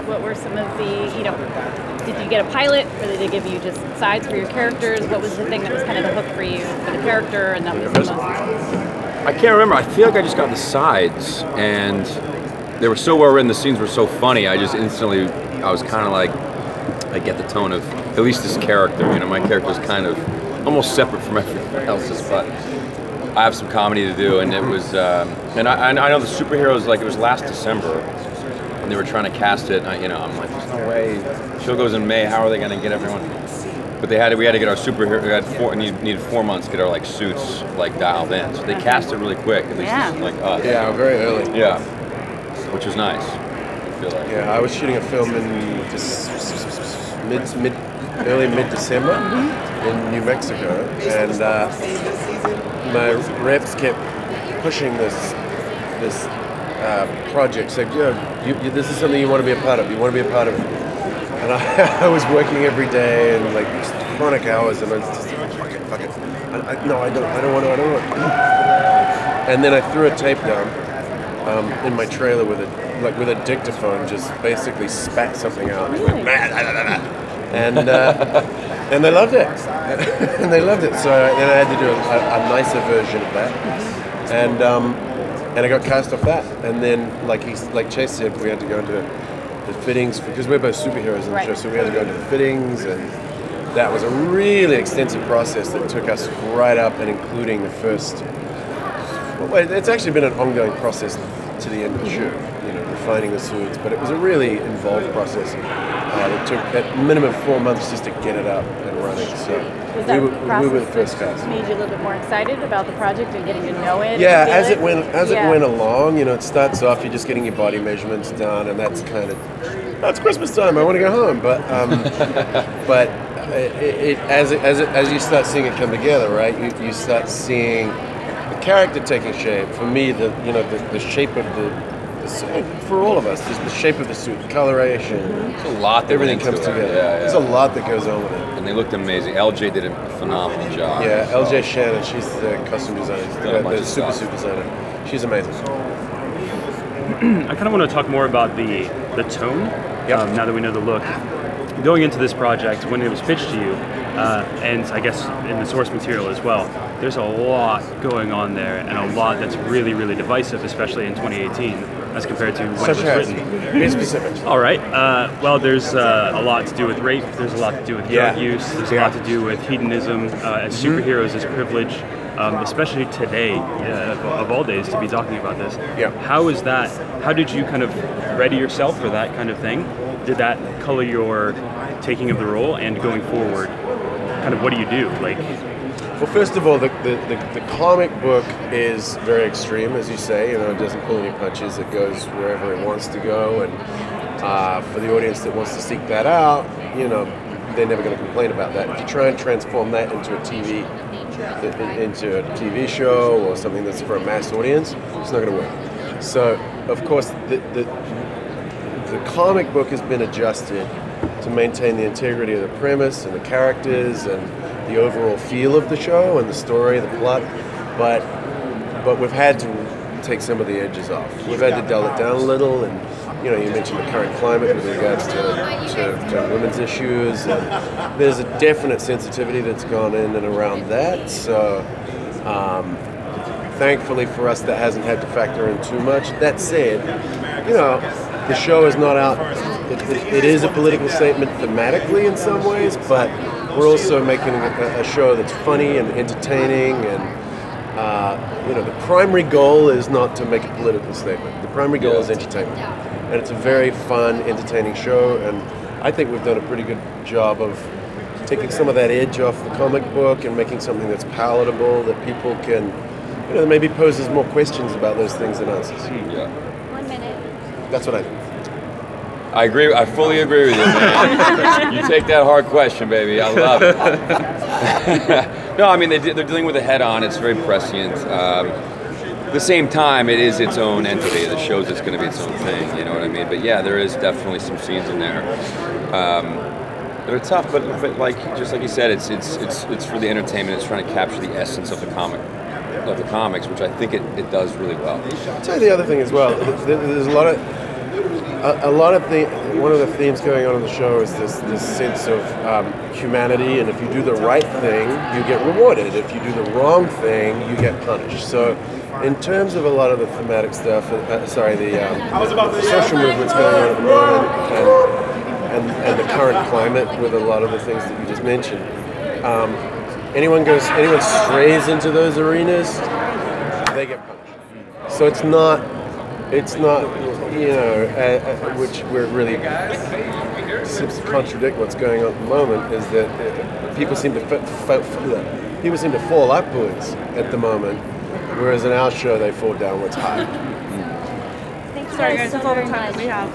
What were some of the, did you get a pilot, or did they give you just sides for your characters? What was the thing that was kind of the hook for you for the character, and that was the most? I can't remember. I feel like I just got the sides, and they were so well written. The scenes were so funny. I just instantly, I was kind of like, I get the tone of at least this character. My character is kind of almost separate from everyone else's, but I have some comedy to do, and it was. And I know the superheroes. Like, it was last December, and they were trying to cast it. I'm like, there's no way. The show goes in May. How are they going to get everyone? But we had to get our superhero. We had needed 4 months to get our suits dialed in. So they cast it really quick. At least us. Yeah, very early. Yeah, which was nice. I feel like. Yeah, I was shooting a film in early mid-December in New Mexico, and my reps kept pushing this project, saying, this is something you want to be a part of. You want to be a part of. And I was working every day and chronic hours, and I was just fuck it. No, I don't want to. And then I threw a tape down in my trailer with a dictaphone, just basically spat something out. And they loved it. And they loved it. So then I had to do a nicer version of that. And I got cast off that. And then, like Chace said, we had to go into the fittings, because we're both superheroes in the show, so we had to go into the fittings, and that was a really extensive process that took us right up and including the first. Well, it's actually been an ongoing process to the end of the shoot, refining the suits, but it was a really involved process. It took at minimum 4 months just to get it up and running. So we were the first cast. Made you a little bit more excited about the project and getting to know it. Yeah, as it went along, it starts off, you're just getting your body measurements done, and that's kind of, it's Christmas time, I want to go home. But as you start seeing it come together, right? You start seeing the character taking shape. For me, the shape of for all of us, just the shape of the suit, the coloration, there's a lot. Everything comes together. Yeah. There's a lot that goes on with it. And they looked amazing. LJ did a phenomenal job. Yeah, LJ Shannon, she's the costume designer, the super suit designer. She's amazing. I kind of want to talk more about the tone. Now that we know the look, going into this project, when it was pitched to you, and I guess in the source material as well, there's a lot going on there, and a lot that's really, really divisive, especially in 2018, as compared to when it was written. Be specific. All right. Well, there's a lot to do with rape. There's a lot to do with drug use. There's a lot to do with hedonism, as superheroes, as privilege, especially today, of all days, to be talking about this. Yeah. How did you kind of ready yourself for that kind of thing? Did that color your taking of the role, and going forward, kind of what do you do? Well, first of all, the comic book is very extreme, as you say. It doesn't pull any punches. It goes wherever it wants to go, and for the audience that wants to seek that out, they're never going to complain about that. If you try and transform that into a TV show or something that's for a mass audience, it's not going to work. So, of course, the comic book has been adjusted to maintain the integrity of the premise and the characters and the overall feel of the show and the story, the plot, but we've had to take some of the edges off. We've had to dull it down a little, and you mentioned the current climate with regards to women's issues, and there's a definite sensitivity that's gone in and around that. So thankfully for us, that hasn't had to factor in too much. That said, the show is not out. It is a political statement thematically in some ways, but we're also making a show that's funny and entertaining, and the primary goal is not to make a political statement. The primary goal is entertainment, and it's a very fun, entertaining show, and I think we've done a pretty good job of taking some of that edge off the comic book and making something that's palatable, that people can, maybe poses more questions about those things than answers. Yeah. 1 minute. That's what I think. I agree. I fully agree with you, man. You take that hard question, baby. I love it. No, I mean, they're dealing with it head on. It's very prescient. At the same time, it is its own entity. The show's it's going to be its own thing. You know what I mean? But yeah, there is definitely some scenes in there. They're tough, but just like you said, it's for the entertainment. It's trying to capture the essence of the comics, which I think it does really well. I'll tell you the other thing as well. There's a lot of a lot of one of the themes going on in the show is this sense of humanity, and if you do the right thing, you get rewarded. If you do the wrong thing, you get punished. So, in terms of a lot of the thematic stuff, the social movements going on at the moment, and the current climate with a lot of the things that you just mentioned, anyone strays into those arenas, they get punished. So it's not, which we're really seems to contradict what's going on at the moment, is that people seem to fall upwards at the moment, whereas in our show they fall downwards high. Sorry guys, that's all the time we have.